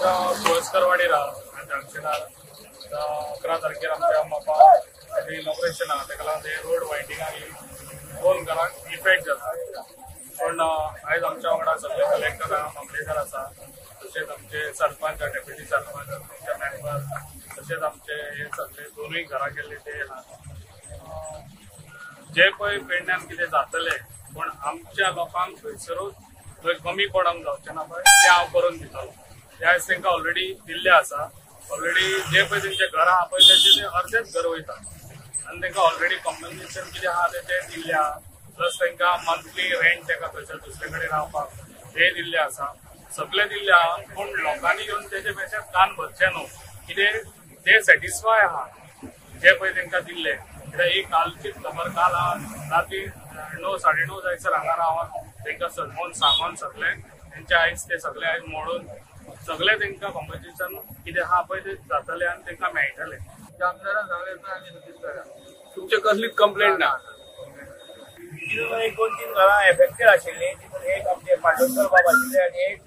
सोयस्करवाडी जंक्शनार 11 तारखेर आमच्या मोपा इनॉग्रेशन आहा तेका लागून रोड वायडिंगाक 2 घरांक इफेक्ट जाता। पण आयज आमच्या वांगडा सगळे कलेक्टर आहा, मामलेदार आसा, तशेंच आमचे सरपंच डेप्युटी सरपंच आमचे मेंबर, तशेंच आमचे हे सगळे दोनूय घरां गेल्ले ते आहा। जे पळय पेडण्यान कितें जातले पण आमच्या लोकांक थंयसरूच थंय कमी पडोंक जावचें ना पळय तें हांव करून दितलो। ते आयज तांकां ऑलरेडी दिल्ले आसा। ऑलरेडी जे पळय तेंचे घर आहा पळय तेचे अर्धेच घर वयता आनी तांकां ऑलरेडी कॉम्पन्सेशन कितें आहा ते दिल्ले आहा। प्लस तांकां मंथली रेंट ताका थंयसर दुसरे कडेन रावपाक ते दिल्ले आसा, सगळे दिल्ले आहा। पूण लोकांनी येवन तेचे पेक्षा कान भरचे न्हू, कितें ते सॅटिस्फाय आहा जे पळय तांकां दिल्ले। कित्याक ही कालची खबर काल राती 9 9:30 जायसर हांगा रावन तांकां सजमोन सांगून सगळे तेंचे आयज ते सगळे आयज मोडून सगळे तांकां कॉम्पन्सेशन कितें आहा पळय ते जातले आनी तांकां मेळटले। आमदारान सांगले आमी नोटीस करा, तुमचे कसलीच कंप्लेंट ना। 2-3 घरां एफेक्टेड आशिल्लीं, तितून एक आमचे पांडुरकर बाब आशिल्ले आनी एक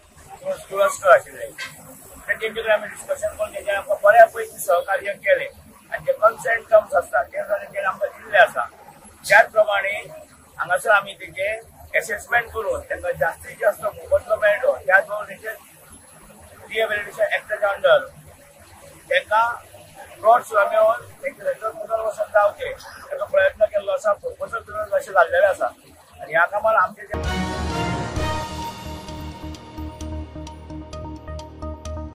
तुळसकर आशिल्ले। तेंचे कडेन आमी डिस्कशन करून तेंच्यानी आमकां बऱ्या पैकी सहकार्य केलें आनी जे कन्सेंट टर्म्स आसता ते तेंच्यानी आमकां दिल्ले आसा। त्याच प्रमाणे हांगासर आमी तेंचे एसेसमेंट करून तांकां जास्तीत जास्त मोबदलो मेळटलो। त्याच बरोबर तेंचे रिहेबिलिटेशन एक्टाच्या अंडर तांकां फ्रॉड सुद्दां मेळोन तेंचे थंयसर पुनर्वसन जावचें ताका प्रयत्न केल्लो आसा। फोकस अशें जाल्लेलें आसा आनी ह्या कामार आमचे